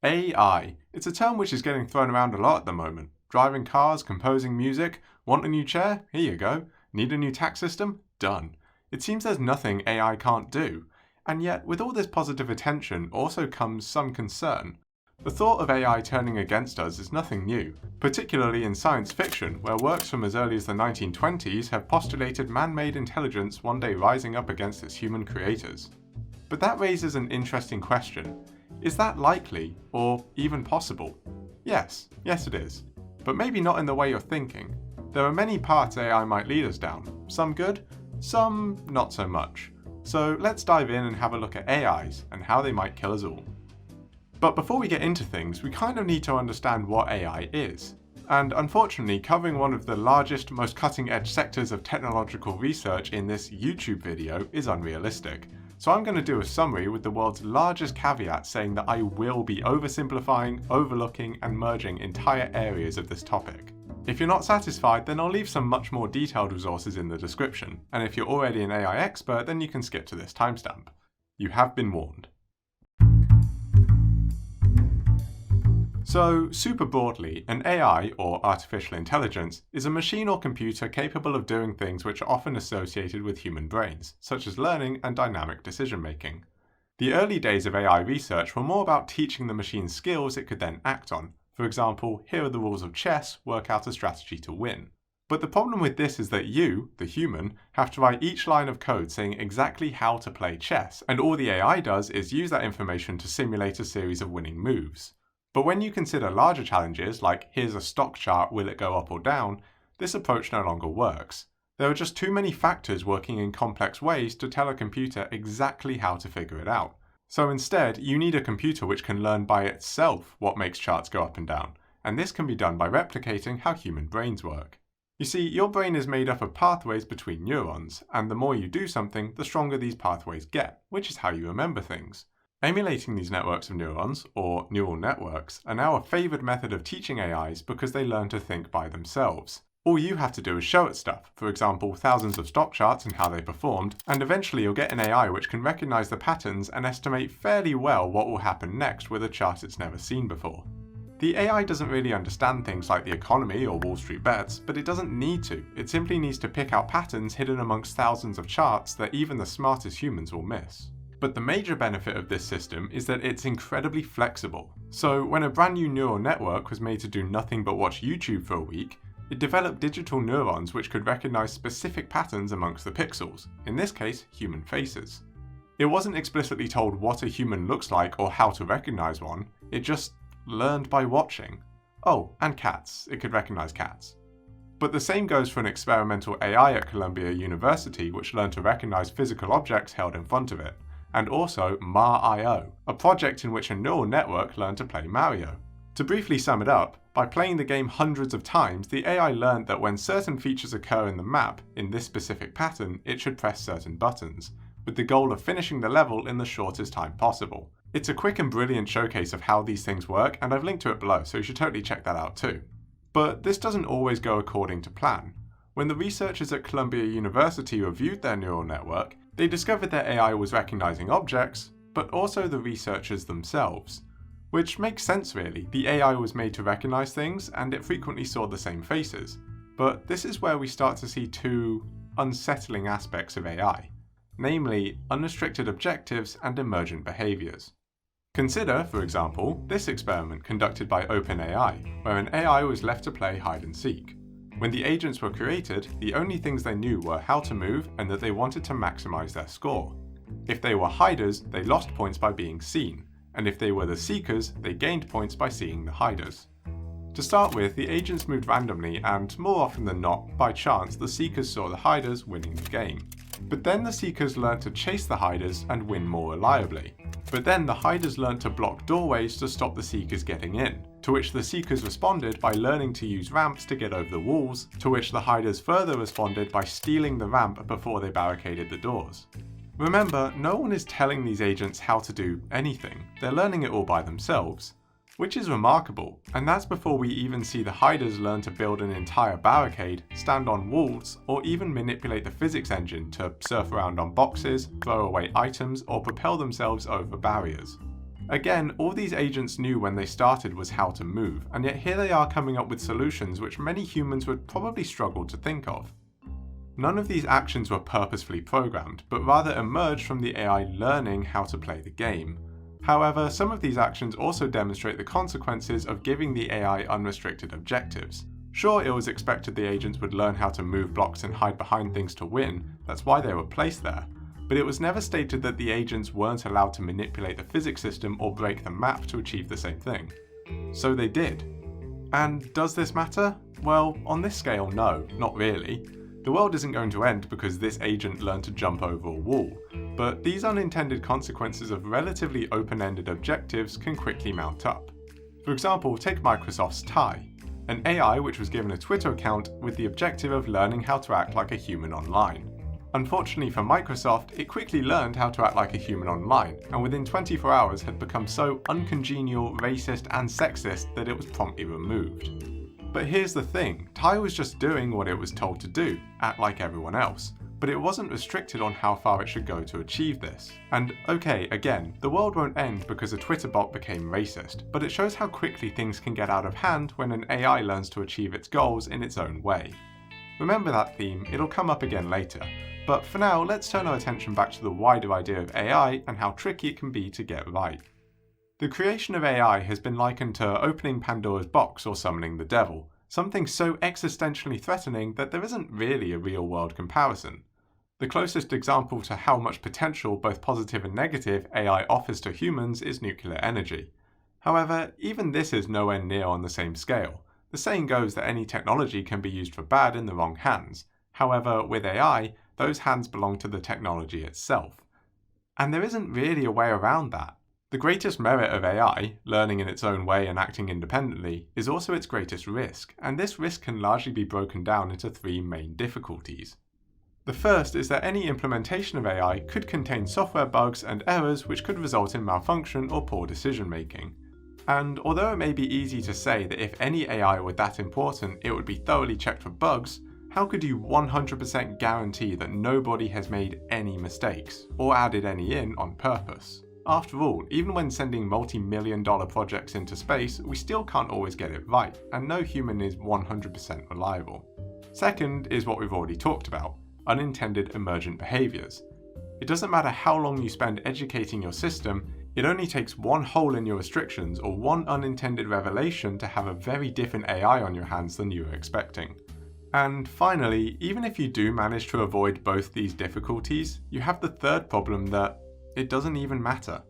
AI. It's a term which is getting thrown around a lot at the moment. Driving cars, composing music, want a new chair? Here you go. Need a new tax system? Done. It seems there's nothing AI can't do. And yet, with all this positive attention also comes some concern. The thought of AI turning against us is nothing new, particularly in science fiction, where works from as early as the 1920s have postulated man-made intelligence one day rising up against its human creators. But that raises an interesting question. Is that likely, or even possible? Yes it is. But maybe not in the way you're thinking. There are many paths AI might lead us down, some good, some not so much. So let's dive in and have a look at AIs and how they might kill us all. But before we get into things, we kind of need to understand what AI is. And unfortunately, covering one of the largest, most cutting-edge sectors of technological research in this YouTube video is unrealistic. So I'm going to do a summary with the world's largest caveat saying that I will be oversimplifying, overlooking, and merging entire areas of this topic. If you're not satisfied, then I'll leave some much more detailed resources in the description, and if you're already an AI expert, then you can skip to this timestamp. You have been warned. So, super broadly, an AI, or artificial intelligence, is a machine or computer capable of doing things which are often associated with human brains, such as learning and dynamic decision making. The early days of AI research were more about teaching the machine skills it could then act on. For example, here are the rules of chess, work out a strategy to win. But the problem with this is that you, the human, have to write each line of code saying exactly how to play chess, and all the AI does is use that information to simulate a series of winning moves. But when you consider larger challenges, like here's a stock chart, will it go up or down, this approach no longer works. There are just too many factors working in complex ways to tell a computer exactly how to figure it out. So instead, you need a computer which can learn by itself what makes charts go up and down, and this can be done by replicating how human brains work. You see, your brain is made up of pathways between neurons, and the more you do something, the stronger these pathways get, which is how you remember things. Emulating these networks of neurons, or neural networks, are now a favoured method of teaching AIs because they learn to think by themselves. All you have to do is show it stuff, for example thousands of stock charts and how they performed, and eventually you'll get an AI which can recognise the patterns and estimate fairly well what will happen next with a chart it's never seen before. The AI doesn't really understand things like the economy or Wall Street bets, but it doesn't need to. It simply needs to pick out patterns hidden amongst thousands of charts that even the smartest humans will miss. But the major benefit of this system is that it's incredibly flexible. So when a brand new neural network was made to do nothing but watch YouTube for a week, it developed digital neurons which could recognize specific patterns amongst the pixels, in this case, human faces. It wasn't explicitly told what a human looks like or how to recognize one, it just learned by watching. Oh, and cats, it could recognize cats. But the same goes for an experimental AI at Columbia University which learned to recognize physical objects held in front of it, and also Ma.io, a project in which a neural network learned to play Mario. To briefly sum it up, by playing the game hundreds of times, the AI learned that when certain features occur in the map, in this specific pattern, it should press certain buttons, with the goal of finishing the level in the shortest time possible. It's a quick and brilliant showcase of how these things work, and I've linked to it below, so you should totally check that out too. But this doesn't always go according to plan. When the researchers at Columbia University reviewed their neural network, they discovered their AI was recognizing objects, but also the researchers themselves. Which makes sense really, the AI was made to recognize things and it frequently saw the same faces. But this is where we start to see two unsettling aspects of AI, namely unrestricted objectives and emergent behaviors. Consider, for example, this experiment conducted by OpenAI, where an AI was left to play hide and seek. When the agents were created, the only things they knew were how to move and that they wanted to maximize their score. If they were hiders, they lost points by being seen, and if they were the seekers, they gained points by seeing the hiders. To start with, the agents moved randomly and, more often than not, by chance, the seekers saw the hiders winning the game. But then the seekers learned to chase the hiders and win more reliably. But then the hiders learned to block doorways to stop the seekers getting in, to which the seekers responded by learning to use ramps to get over the walls, to which the hiders further responded by stealing the ramp before they barricaded the doors. Remember, no one is telling these agents how to do anything, they're learning it all by themselves. Which is remarkable, and that's before we even see the hiders learn to build an entire barricade, stand on walls, or even manipulate the physics engine to surf around on boxes, throw away items, or propel themselves over barriers. Again, all these agents knew when they started was how to move, and yet here they are coming up with solutions which many humans would probably struggle to think of. None of these actions were purposefully programmed, but rather emerged from the AI learning how to play the game. However, some of these actions also demonstrate the consequences of giving the AI unrestricted objectives. Sure, it was expected the agents would learn how to move blocks and hide behind things to win, that's why they were placed there, but it was never stated that the agents weren't allowed to manipulate the physics system or break the map to achieve the same thing. So they did. And does this matter? Well, on this scale, no, not really. The world isn't going to end because this agent learned to jump over a wall, but these unintended consequences of relatively open-ended objectives can quickly mount up. For example, take Microsoft's Ty, an AI which was given a Twitter account with the objective of learning how to act like a human online. Unfortunately for Microsoft, it quickly learned how to act like a human online, and within 24 hours had become so uncongenial, racist, and sexist that it was promptly removed. But here's the thing, Ty was just doing what it was told to do, act like everyone else, but it wasn't restricted on how far it should go to achieve this. And okay, again, the world won't end because a Twitter bot became racist, but it shows how quickly things can get out of hand when an AI learns to achieve its goals in its own way. Remember that theme, it'll come up again later, but for now let's turn our attention back to the wider idea of AI and how tricky it can be to get right. The creation of AI has been likened to opening Pandora's box or summoning the devil, something so existentially threatening that there isn't really a real-world comparison. The closest example to how much potential, both positive and negative, AI offers to humans is nuclear energy. However, even this is nowhere near on the same scale. The saying goes that any technology can be used for bad in the wrong hands. However, with AI, those hands belong to the technology itself. And there isn't really a way around that. The greatest merit of AI, learning in its own way and acting independently, is also its greatest risk, and this risk can largely be broken down into three main difficulties. The first is that any implementation of AI could contain software bugs and errors which could result in malfunction or poor decision making. And although it may be easy to say that if any AI were that important it would be thoroughly checked for bugs, how could you 100% guarantee that nobody has made any mistakes, or added any in on purpose? After all, even when sending multi-million-dollar projects into space, we still can't always get it right, and no human is 100% reliable. Second is what we've already talked about, unintended emergent behaviors. It doesn't matter how long you spend educating your system, it only takes one hole in your restrictions or one unintended revelation to have a very different AI on your hands than you were expecting. And finally, even if you do manage to avoid both these difficulties, you have the third problem that it doesn't even matter.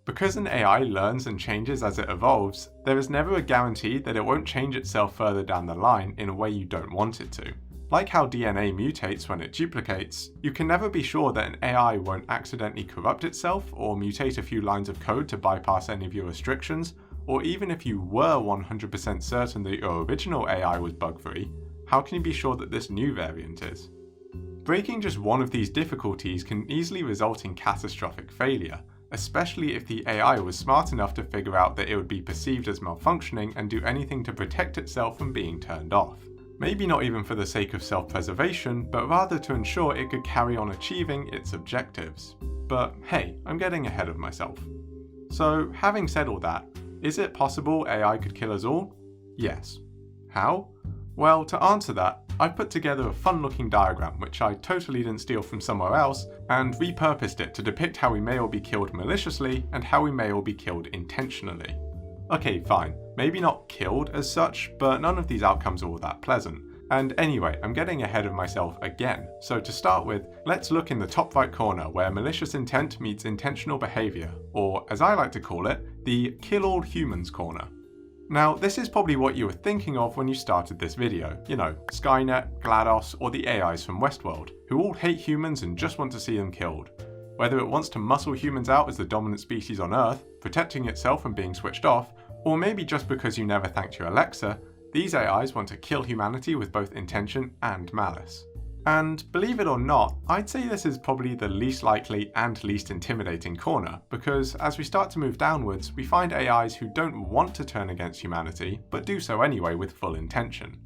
Because an AI learns and changes as it evolves, there is never a guarantee that it won't change itself further down the line in a way you don't want it to. Like how DNA mutates when it duplicates, you can never be sure that an AI won't accidentally corrupt itself or mutate a few lines of code to bypass any of your restrictions, or even if you were 100% certain that your original AI was bug-free, how can you be sure that this new variant is? Breaking just one of these difficulties can easily result in catastrophic failure, especially if the AI was smart enough to figure out that it would be perceived as malfunctioning and do anything to protect itself from being turned off. Maybe not even for the sake of self-preservation, but rather to ensure it could carry on achieving its objectives. But hey, I'm getting ahead of myself. So, having said all that, is it possible AI could kill us all? Yes. How? Well, to answer that, I've put together a fun-looking diagram which I totally didn't steal from somewhere else, and repurposed it to depict how we may all be killed maliciously and how we may all be killed intentionally. Okay, fine, maybe not killed as such, but none of these outcomes are all that pleasant. And anyway, I'm getting ahead of myself again, so to start with, let's look in the top right corner where malicious intent meets intentional behaviour, or as I like to call it, the kill all humans corner. Now, this is probably what you were thinking of when you started this video, you know, Skynet, GLaDOS, or the AIs from Westworld, who all hate humans and just want to see them killed. Whether it wants to muscle humans out as the dominant species on Earth, protecting itself from being switched off, or maybe just because you never thanked your Alexa, these AIs want to kill humanity with both intention and malice. And believe it or not, I'd say this is probably the least likely and least intimidating corner, because as we start to move downwards, we find AIs who don't want to turn against humanity, but do so anyway with full intention.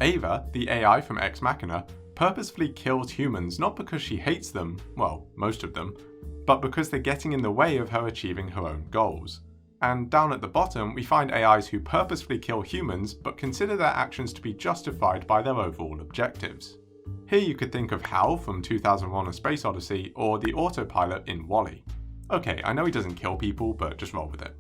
Ava, the AI from Ex Machina, purposefully kills humans not because she hates them, well, most of them, but because they're getting in the way of her achieving her own goals. And down at the bottom, we find AIs who purposefully kill humans but consider their actions to be justified by their overall objectives. Here you could think of HAL from 2001: A Space Odyssey or the autopilot in WALL-E. Okay, I know he doesn't kill people, but just roll with it.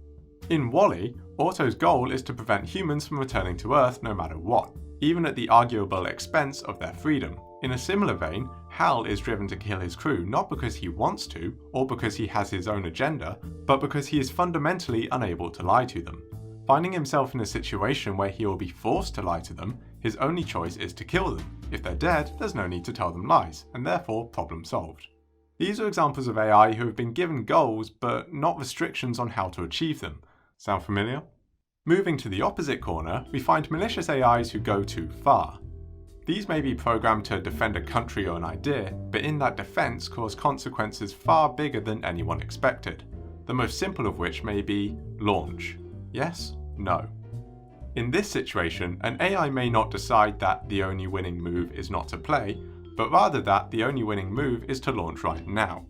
In WALL-E, Auto's goal is to prevent humans from returning to Earth no matter what, even at the arguable expense of their freedom. In a similar vein, HAL is driven to kill his crew not because he wants to, or because he has his own agenda, but because he is fundamentally unable to lie to them. Finding himself in a situation where he will be forced to lie to them, his only choice is to kill them. If they're dead, there's no need to tell them lies, and therefore problem solved. These are examples of AI who have been given goals, but not restrictions on how to achieve them. Sound familiar? Moving to the opposite corner, we find malicious AIs who go too far. These may be programmed to defend a country or an idea, but in that defense cause consequences far bigger than anyone expected. The most simple of which may be launch. Yes? No. In this situation, an AI may not decide that the only winning move is not to play, but rather that the only winning move is to launch right now.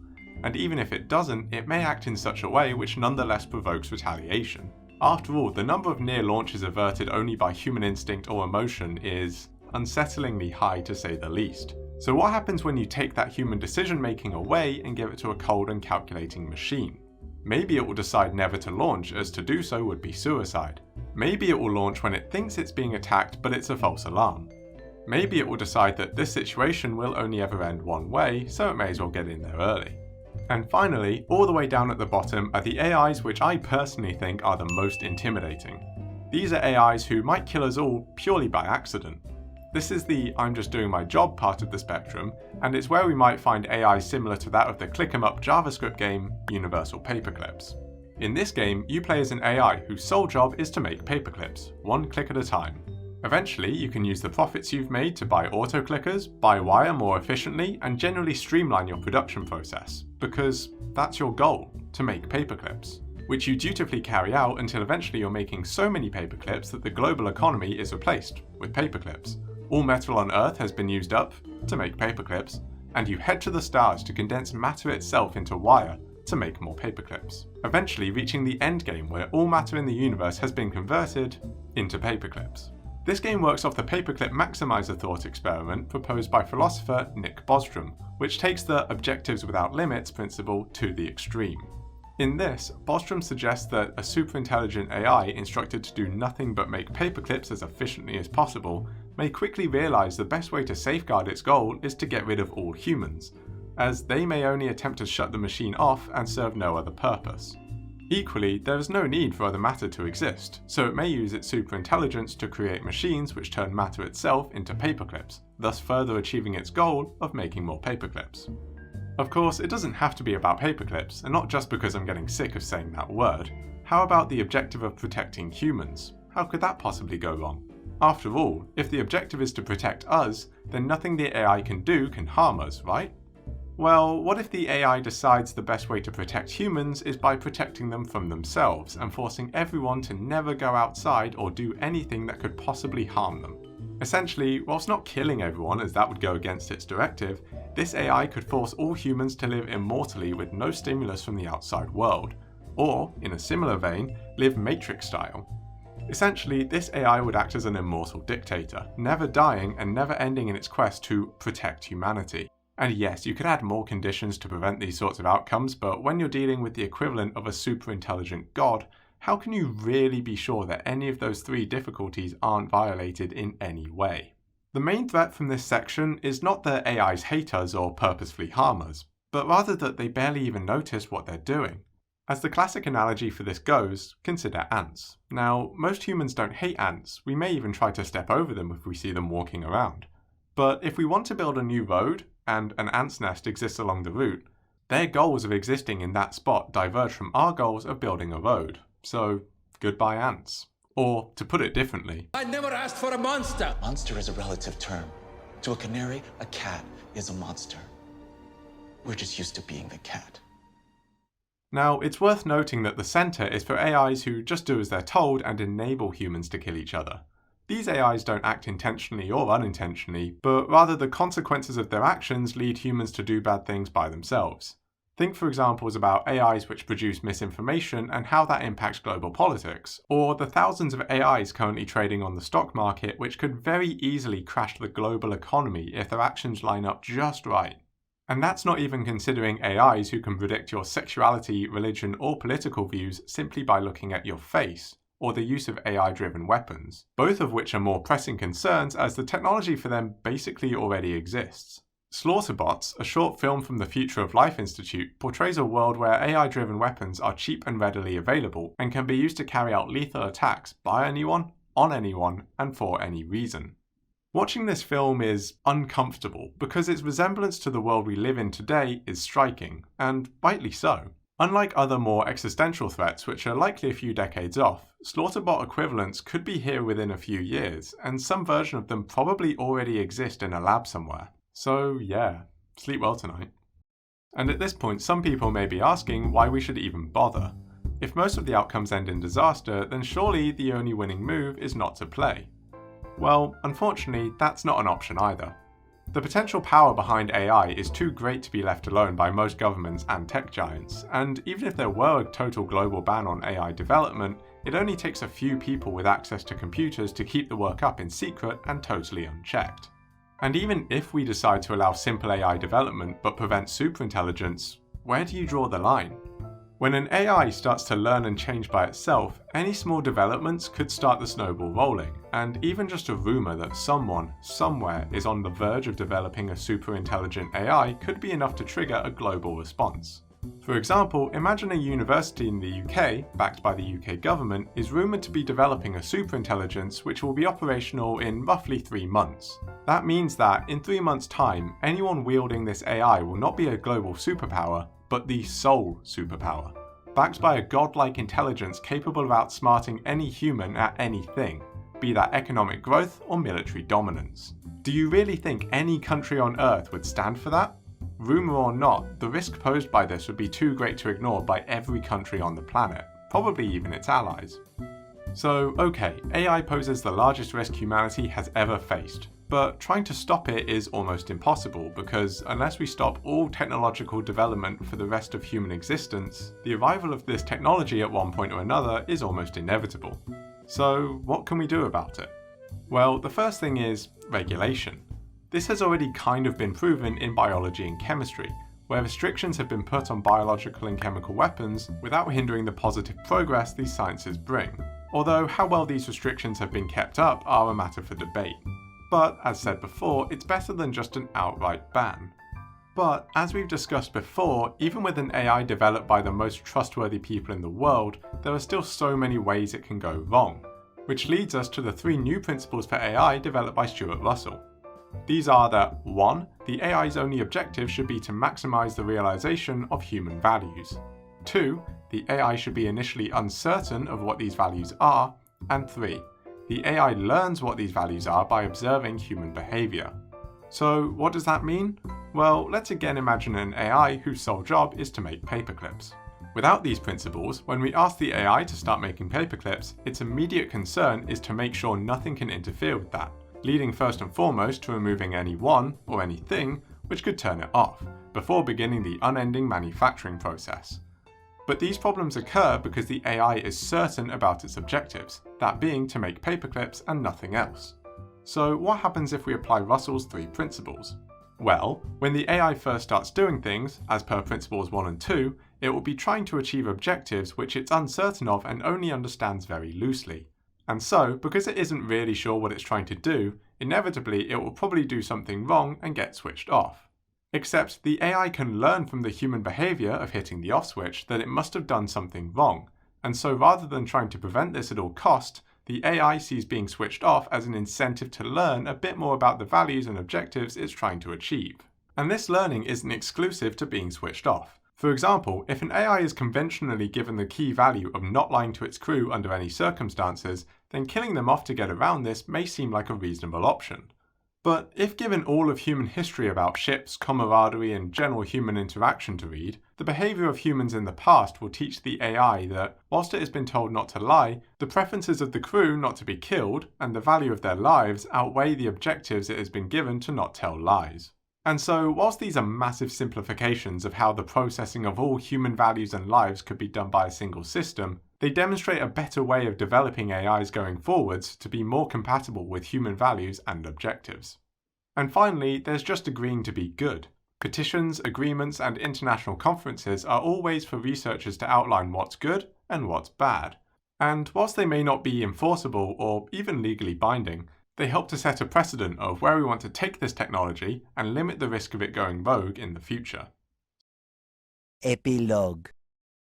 And even if it doesn't, it may act in such a way which nonetheless provokes retaliation. After all, the number of near launches averted only by human instinct or emotion is unsettlingly high to say the least. So what happens when you take that human decision making away and give it to a cold and calculating machine? Maybe it will decide never to launch, as to do so would be suicide. Maybe it will launch when it thinks it's being attacked but it's a false alarm. Maybe it will decide that this situation will only ever end one way, so it may as well get in there early. And finally, all the way down at the bottom are the AIs which I personally think are the most intimidating. These are AIs who might kill us all purely by accident. This is the I'm just doing my job part of the spectrum, and it's where we might find AI similar to that of the click-em-up JavaScript game Universal Paperclips. In this game, you play as an AI whose sole job is to make paperclips, one click at a time. Eventually, you can use the profits you've made to buy auto-clickers, buy wire more efficiently, and generally streamline your production process, because that's your goal, to make paperclips, which you dutifully carry out until eventually you're making so many paperclips that the global economy is replaced with paperclips. All metal on Earth has been used up to make paperclips, and you head to the stars to condense matter itself into wire to make more paperclips, eventually reaching the endgame where all matter in the universe has been converted into paperclips. This game works off the paperclip maximizer thought experiment proposed by philosopher Nick Bostrom, which takes the objectives without limits principle to the extreme. In this, Bostrom suggests that a superintelligent AI instructed to do nothing but make paperclips as efficiently as possible may quickly realise the best way to safeguard its goal is to get rid of all humans, as they may only attempt to shut the machine off and serve no other purpose. Equally, there is no need for other matter to exist, so it may use its superintelligence to create machines which turn matter itself into paperclips, thus further achieving its goal of making more paperclips. Of course, it doesn't have to be about paperclips, and not just because I'm getting sick of saying that word. How about the objective of protecting humans? How could that possibly go wrong? After all, if the objective is to protect us, then nothing the AI can do can harm us, right? Well, what if the AI decides the best way to protect humans is by protecting them from themselves and forcing everyone to never go outside or do anything that could possibly harm them? Essentially, whilst not killing everyone as that would go against its directive, this AI could force all humans to live immortally with no stimulus from the outside world, or, in a similar vein, live Matrix style. Essentially, this AI would act as an immortal dictator, never dying and never ending in its quest to protect humanity. And yes, you could add more conditions to prevent these sorts of outcomes, but when you're dealing with the equivalent of a super-intelligent god, how can you really be sure that any of those three difficulties aren't violated in any way? The main threat from this section is not that AIs hate us or purposefully harm us, but rather that they barely even notice what they're doing. As the classic analogy for this goes, consider ants. Now, most humans don't hate ants, we may even try to step over them if we see them walking around. But if we want to build a new road, and an ant's nest exists along the route, their goals of existing in that spot diverge from our goals of building a road. So, goodbye ants. Or, to put it differently, I never asked for a monster! Monster is a relative term. To a canary, a cat is a monster. We're just used to being the cat. Now, it's worth noting that the centre is for AIs who just do as they're told and enable humans to kill each other. These AIs don't act intentionally or unintentionally, but rather the consequences of their actions lead humans to do bad things by themselves. Think for examples about AIs which produce misinformation and how that impacts global politics, or the thousands of AIs currently trading on the stock market which could very easily crash the global economy if their actions line up just right. And that's not even considering AIs who can predict your sexuality, religion, or political views simply by looking at your face, or the use of AI-driven weapons, both of which are more pressing concerns as the technology for them basically already exists. Slaughterbots, a short film from the Future of Life Institute, portrays a world where AI-driven weapons are cheap and readily available and can be used to carry out lethal attacks by anyone, on anyone, and for any reason. Watching this film is uncomfortable because its resemblance to the world we live in today is striking, and rightly so. Unlike other more existential threats which are likely a few decades off, Slaughterbot equivalents could be here within a few years, and some version of them probably already exist in a lab somewhere. So yeah, sleep well tonight. And at this point, some people may be asking why we should even bother. If most of the outcomes end in disaster, then surely the only winning move is not to play. Well, unfortunately, that's not an option either. The potential power behind AI is too great to be left alone by most governments and tech giants, and even if there were a total global ban on AI development, it only takes a few people with access to computers to keep the work up in secret and totally unchecked. And even if we decide to allow simple AI development but prevent superintelligence, where do you draw the line? When an AI starts to learn and change by itself, any small developments could start the snowball rolling, and even just a rumour that someone, somewhere, is on the verge of developing a superintelligent AI could be enough to trigger a global response. For example, imagine a university in the UK, backed by the UK government, is rumoured to be developing a superintelligence which will be operational in roughly 3 months. That means that, in 3 months' time, anyone wielding this AI will not be a global superpower, but the sole superpower, backed by a godlike intelligence capable of outsmarting any human at anything, be that economic growth or military dominance. Do you really think any country on Earth would stand for that? Rumour or not, the risk posed by this would be too great to ignore by every country on the planet, probably even its allies. So, okay, AI poses the largest risk humanity has ever faced, but trying to stop it is almost impossible because unless we stop all technological development for the rest of human existence, the arrival of this technology at one point or another is almost inevitable. So, what can we do about it? Well, the first thing is regulation. This has already kind of been proven in biology and chemistry, where restrictions have been put on biological and chemical weapons without hindering the positive progress these sciences bring. Although how well these restrictions have been kept up are a matter for debate. But, as said before, it's better than just an outright ban. But, as we've discussed before, even with an AI developed by the most trustworthy people in the world, there are still so many ways it can go wrong. Which leads us to the 3 new principles for AI developed by Stuart Russell. These are that 1. The AI's only objective should be to maximise the realisation of human values. 2. The AI should be initially uncertain of what these values are. And 3. The AI learns what these values are by observing human behaviour. So what does that mean? Well, let's again imagine an AI whose sole job is to make paperclips. Without these principles, when we ask the AI to start making paperclips, its immediate concern is to make sure nothing can interfere with that, leading first and foremost to removing anyone or anything which could turn it off, before beginning the unending manufacturing process. But these problems occur because the AI is certain about its objectives, that being to make paperclips and nothing else. So what happens if we apply Russell's 3 principles? Well, when the AI first starts doing things, as per principles 1 and 2, it will be trying to achieve objectives which it's uncertain of and only understands very loosely. And so, because it isn't really sure what it's trying to do, inevitably it will probably do something wrong and get switched off. Except the AI can learn from the human behaviour of hitting the off switch that it must have done something wrong, and so rather than trying to prevent this at all cost, the AI sees being switched off as an incentive to learn a bit more about the values and objectives it's trying to achieve. And this learning isn't exclusive to being switched off. For example, if an AI is conventionally given the key value of not lying to its crew under any circumstances, then killing them off to get around this may seem like a reasonable option. But if given all of human history about ships, camaraderie, and general human interaction to read, the behaviour of humans in the past will teach the AI that, whilst it has been told not to lie, the preferences of the crew not to be killed, and the value of their lives outweigh the objectives it has been given to not tell lies. And so, whilst these are massive simplifications of how the processing of all human values and lives could be done by a single system, they demonstrate a better way of developing AIs going forwards to be more compatible with human values and objectives. And finally, there's just agreeing to be good. Petitions, agreements, and international conferences are all ways for researchers to outline what's good and what's bad. And whilst they may not be enforceable or even legally binding, they help to set a precedent of where we want to take this technology and limit the risk of it going rogue in the future. Epilogue.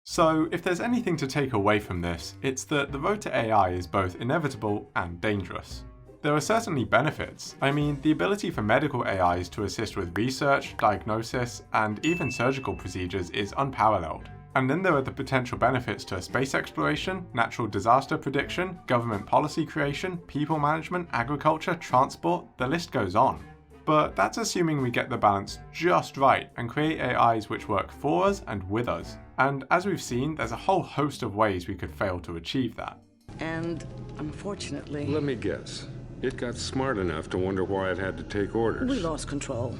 So, if there's anything to take away from this, it's that the road to AI is both inevitable and dangerous. There are certainly benefits. I mean, the ability for medical AIs to assist with research, diagnosis, and even surgical procedures is unparalleled. And then there are the potential benefits to space exploration, natural disaster prediction, government policy creation, people management, agriculture, transport, the list goes on. But that's assuming we get the balance just right and create AIs which work for us and with us. And as we've seen, there's a whole host of ways we could fail to achieve that. And unfortunately, Let me guess. It got smart enough to wonder why it had to take orders. we lost control.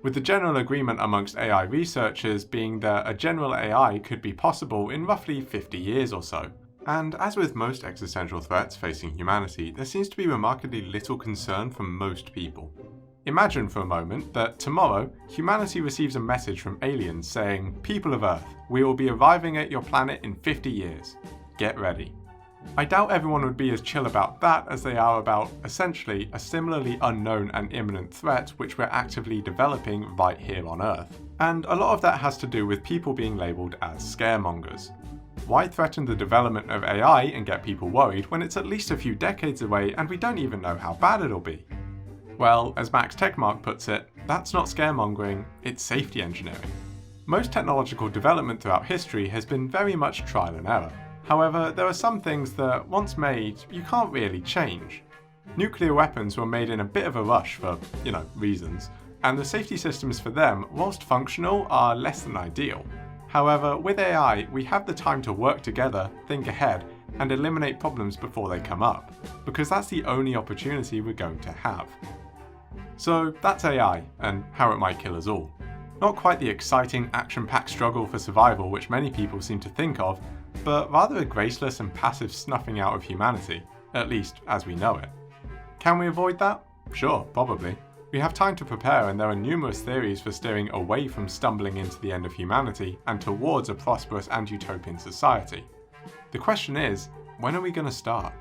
With the general agreement amongst AI researchers being that a general AI could be possible in roughly 50 years or so. And as with most existential threats facing humanity, there seems to be remarkably little concern from most people. Imagine for a moment that tomorrow, humanity receives a message from aliens saying, "People of Earth, we will be arriving at your planet in 50 years. Get ready." I doubt everyone would be as chill about that as they are about, essentially, a similarly unknown and imminent threat which we're actively developing right here on Earth. And a lot of that has to do with people being labelled as scaremongers. Why threaten the development of AI and get people worried when it's at least a few decades away and we don't even know how bad it'll be? Well, as Max Tegmark puts it, that's not scaremongering, it's safety engineering. Most technological development throughout history has been very much trial and error. However, there are some things that, once made, you can't really change. Nuclear weapons were made in a bit of a rush for, reasons, and the safety systems for them, whilst functional, are less than ideal. However, with AI, we have the time to work together, think ahead, and eliminate problems before they come up, because that's the only opportunity we're going to have. So that's AI, and how it might kill us all. Not quite the exciting, action-packed struggle for survival which many people seem to think of, but rather a graceless and passive snuffing out of humanity, at least as we know it. Can we avoid that? Sure, probably. We have time to prepare, and there are numerous theories for steering away from stumbling into the end of humanity and towards a prosperous and utopian society. The question is, when are we going to start?